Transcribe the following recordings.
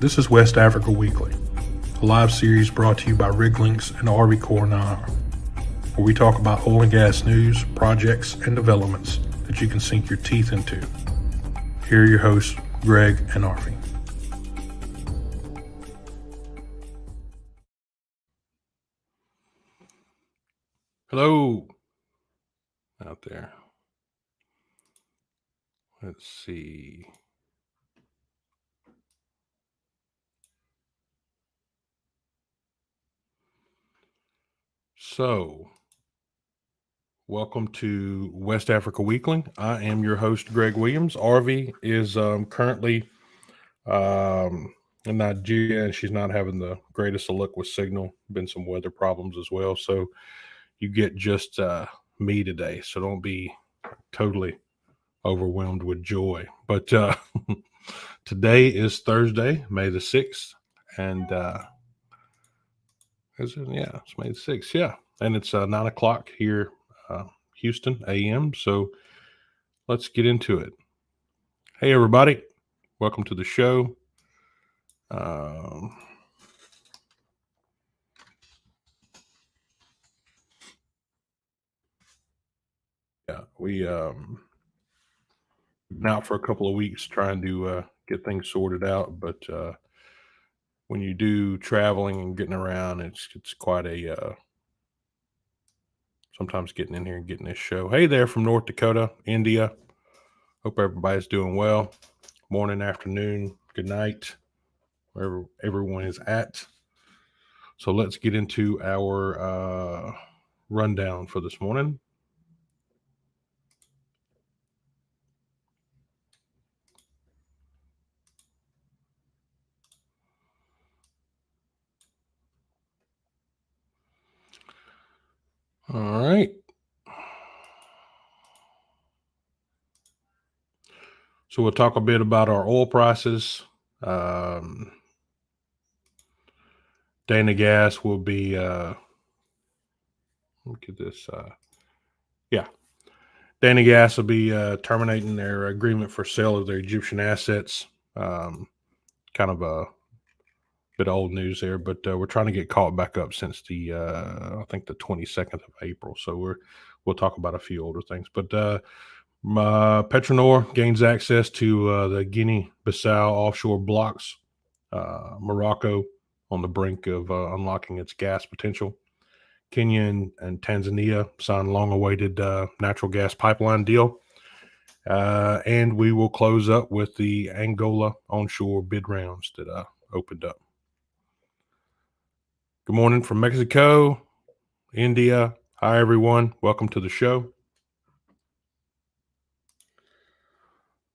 This is West Africa Weekly, a live series brought to you by Lynx and Petronor, where we talk about oil and gas news, projects, and developments that you can sink your teeth into. Here are your hosts, Greg and Arvie. Hello out there. Let's see. So, welcome to West Africa Weekly. I am your host, Greg Williams. Arvie is currently in Nigeria, and she's not having the greatest of luck with signal. Been some weather problems as well. So, you get just me today. So, don't be totally overwhelmed with joy. But today is Thursday, May the 6th. And it's May the 6th. Yeah. And it's 9 o'clock here, Houston AM. So let's get into it. Hey, everybody. Welcome to the show. We been out for a couple of weeks trying to get things sorted out, but when you do traveling and getting around, it's quite a sometimes getting in here and getting this show. Hey there from North Dakota, India. Hope everybody's doing well. Morning, afternoon, good night, wherever everyone is at. So let's get into our rundown for this morning. All right. So we'll talk a bit about our oil prices. Dana Gas will be, look at this. Dana Gas will be terminating their agreement for sale of their Egyptian assets. Kind of a bit of old news there, but we're trying to get caught back up since the I think the 22nd of April. So we'll talk about a few older things. But Petronor gains access to the Guinea-Bissau offshore blocks. Morocco on the brink of unlocking its gas potential. Kenya and Tanzania signed long-awaited natural gas pipeline deal. And we will close up with the Angola onshore bid rounds that opened up. Good morning from Mexico, India. Hi, everyone. Welcome to the show.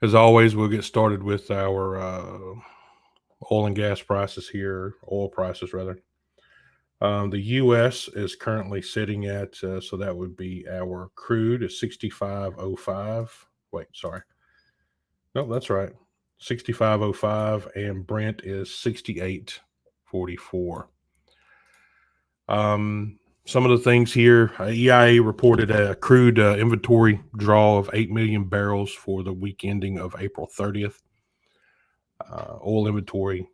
As always, we'll get started with our oil and gas prices here, oil prices rather. The U.S. is currently sitting at, so that would be our crude is 65.05. Wait, sorry. No, that's right. 65.05, and Brent is 68.44. Some of the things here, EIA reported a crude inventory draw of 8 million barrels for the week ending of April 30th. Oil inventory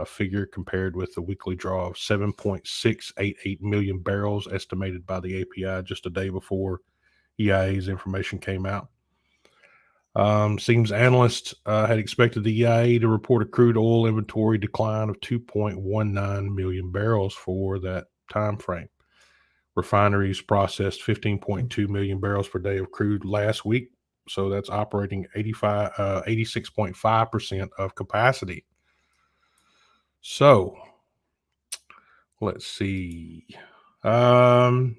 figure compared with the weekly draw of 7.688 million barrels estimated by the API just a day before EIA's information came out. Seems analysts had expected the EIA to report a crude oil inventory decline of 2.19 million barrels for that time frame. Refineries processed 15.2 million barrels per day of crude last week, so that's operating 86.5% of capacity. So let's see. Oil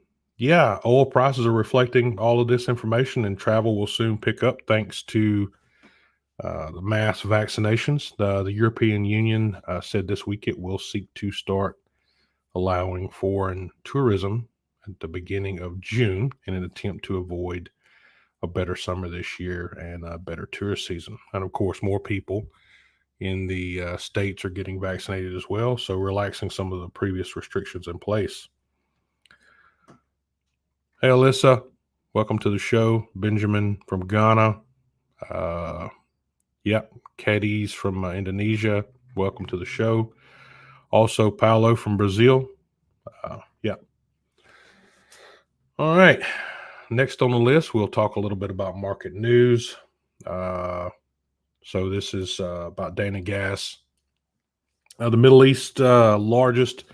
prices are reflecting all of this information, and travel will soon pick up thanks to the mass vaccinations. The European Union said this week it will seek to start allowing foreign tourism at the beginning of June in an attempt to avoid a better summer this year and a better tourist season. And of course, more people in the states are getting vaccinated as well, so relaxing some of the previous restrictions in place. Hey, Alyssa, welcome to the show. Benjamin from Ghana. Katie's from Indonesia. welcome to the show. Also, Paulo from Brazil. Yeah. All right. Next on the list, we'll talk a little bit about market news. So this is about Dana Gas. The Middle East largest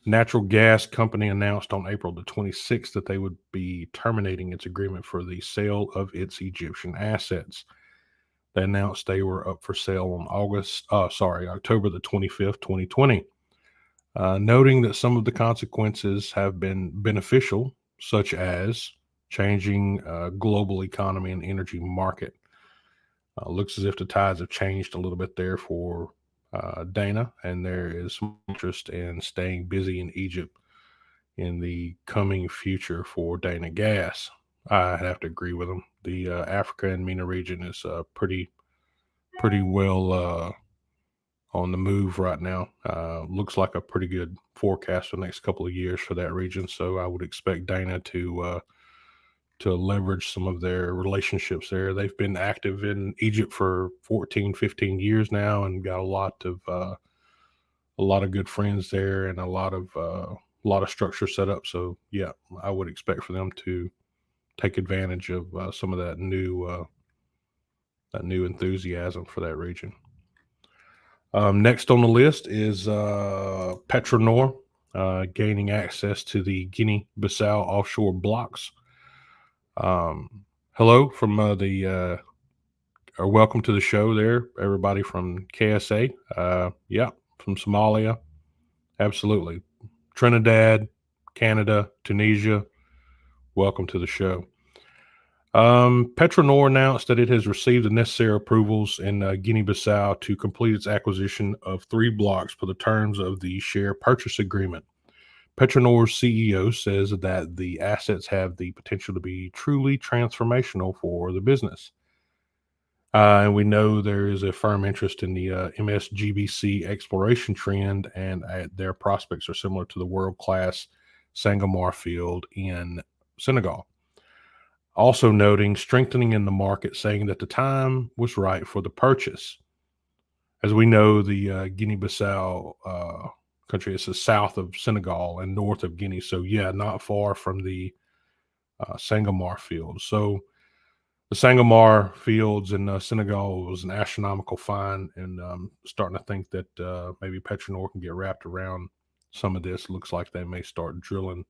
natural gas company announced on April the 26th that they would be terminating its agreement for the sale of its Egyptian assets. They announced they were up for sale on October the 25th, 2020, noting that some of the consequences have been beneficial, such as changing global economy and energy market. Looks as if the tides have changed a little bit there for Dana, and there is some interest in staying busy in Egypt in the coming future for Dana Gas. I have to agree with them. The Africa and MENA region is pretty well on the move right now. Looks like a pretty good forecast for the next couple of years for that region. So I would expect Dana to leverage some of their relationships there. They've been active in Egypt for 14, 15 years now and got a lot of good friends there and a lot of structure set up. So yeah, I would expect for them to take advantage of some of that new enthusiasm for that region. Next on the list is Petronor gaining access to the Guinea-Bissau offshore blocks. Hello from or welcome to the show there, everybody from KSA. Yeah, from Somalia. Absolutely. Trinidad, Canada, Tunisia. Welcome to the show. Petronor announced that it has received the necessary approvals in Guinea-Bissau to complete its acquisition of 3 blocks per the terms of the share purchase agreement. Petronor's CEO says that the assets have the potential to be truly transformational for the business. And we know there is a firm interest in the MSGBC exploration trend, and their prospects are similar to the world-class Sangomar field in Senegal. Also noting strengthening in the market, saying that the time was right for the purchase. As we know, the Guinea-Bissau country is the south of Senegal and north of Guinea. So yeah, not far from the Sangomar field. So the Sangomar fields in Senegal was an astronomical find, and starting to think that maybe Petronor can get wrapped around some of this. Looks like they may start drilling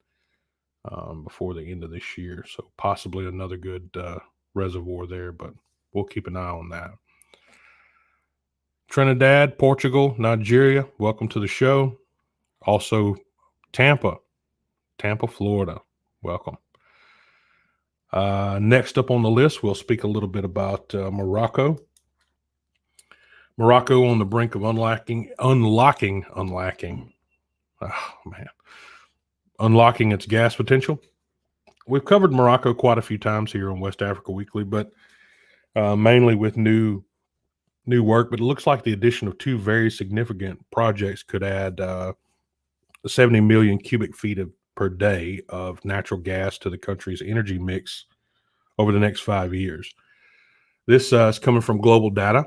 before the end of this year. So possibly another good reservoir there, but we'll keep an eye on that. Trinidad, Portugal, Nigeria, welcome to the show. Also Tampa, Florida, welcome. Next up on the list, we'll speak a little bit about Morocco. Morocco on the brink of unlocking its gas potential. We've covered Morocco quite a few times here on West Africa Weekly, but mainly with new work. But it looks like the addition of 2 very significant projects could add 70 million cubic feet per day of natural gas to the country's energy mix over the next 5 years. This is coming from global data.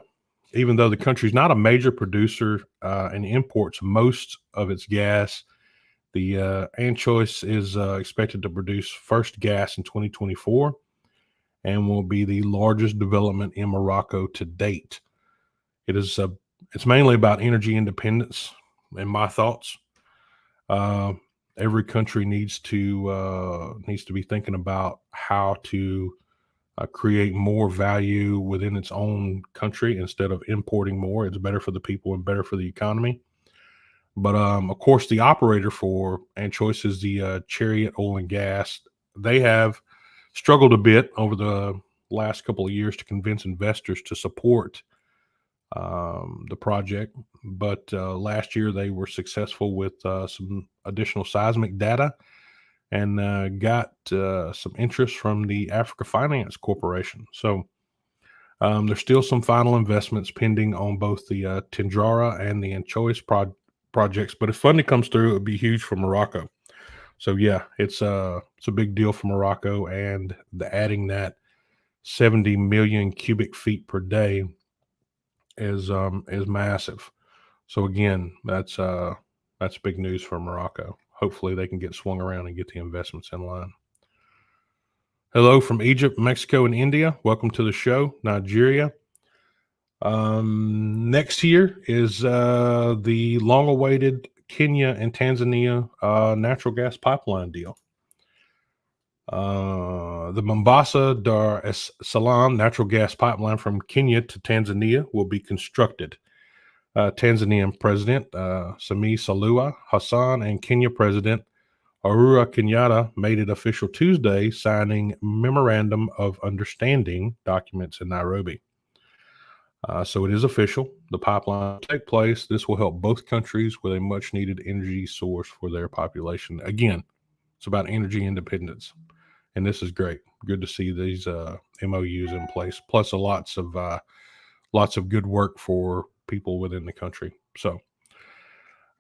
Even though the country is not a major producer and imports most of its gas, the Anchois is expected to produce first gas in 2024 and will be the largest development in Morocco to date. It's mainly about energy independence, in my thoughts. Every country needs to be thinking about how to create more value within its own country instead of importing more. It's better for the people and better for the economy. But of course, the operator for Anchois is the Chariot Oil and Gas. They have struggled a bit over the last couple of years to convince investors to support the project. But last year they were successful with some additional seismic data and got some interest from the Africa Finance Corporation. So there's still some final investments pending on both the Tinjara and the Anchois projects. But if funding comes through, it would be huge for Morocco. So yeah, it's a big deal for Morocco, and adding that 70 million cubic feet per day is massive. So again, that's big news for Morocco. Hopefully they can get swung around and get the investments in line. Hello from Egypt, Mexico, and India. Welcome to the show, Nigeria. Next year is the long-awaited Kenya and Tanzania natural gas pipeline deal. The Mombasa Dar es Salaam natural gas pipeline from Kenya to Tanzania will be constructed. Tanzanian President Samia Suluhu Hassan and Kenya President Uhuru Kenyatta made it official Tuesday, signing Memorandum of Understanding documents in Nairobi. So it is official. The pipeline will take place. This will help both countries with a much-needed energy source for their population. Again, it's about energy independence, and this is great. Good to see these MOUs in place. Plus, lots of good work for people within the country. So,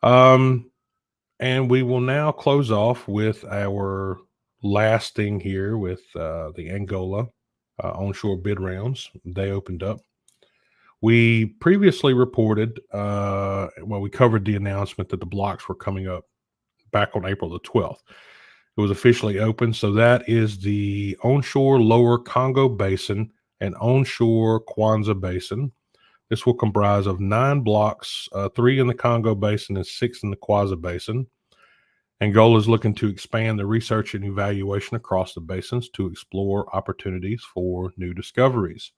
and we will now close off with our last thing here with the Angola onshore bid rounds. They opened up. We previously reported, we covered the announcement that the blocks were coming up back on April the 12th. It was officially open. So that is the onshore lower Congo Basin and onshore Kwanza Basin. This will comprise of 9 blocks, 3 in the Congo Basin and 6 in the Kwanza Basin. Angola is looking to expand the research and evaluation across the basins to explore opportunities for new discoveries.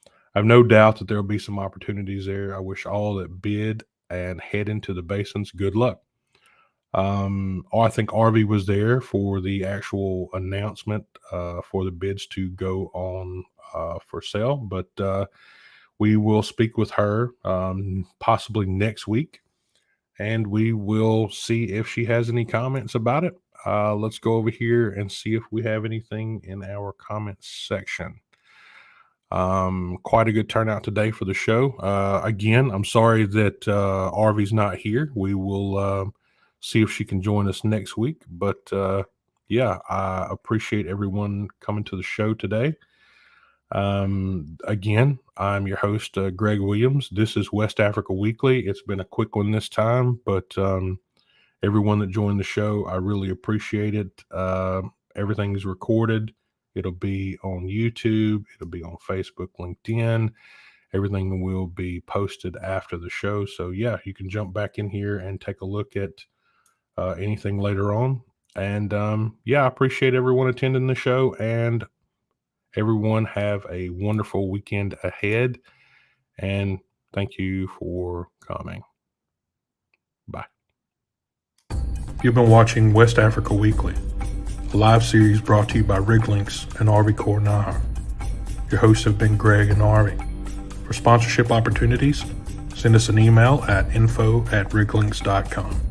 I have no doubt that there will be some opportunities there. I wish all that bid and head into the basins good luck. I think Arvy was there for the actual announcement for the bids to go on for sale, but we will speak with her possibly next week, and we will see if she has any comments about it. Let's go over here and see if we have anything in our comments section. Quite a good turnout today for the show. Again, I'm sorry that Arvy's not here. We will see if she can join us next week. But yeah, I appreciate everyone coming to the show today. Again, I'm your host, Greg Williams. This is West Africa Weekly. It's been a quick one this time, but everyone that joined the show, I really appreciate it. Everything is recorded. It'll be on YouTube. It'll be on Facebook, LinkedIn. Everything will be posted after the show. So yeah, you can jump back in here and take a look at anything later on. And yeah, I appreciate everyone attending the show, and everyone have a wonderful weekend ahead. And thank you for coming. Bye. You've been watching West Africa Weekly, a live series brought to you by Lynx and RV Core Nahar. Your hosts have been Greg and RV. For sponsorship opportunities, send us an email at info@riglynx.com.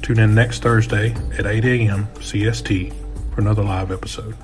Tune in next Thursday at 8 a.m. CST for another live episode.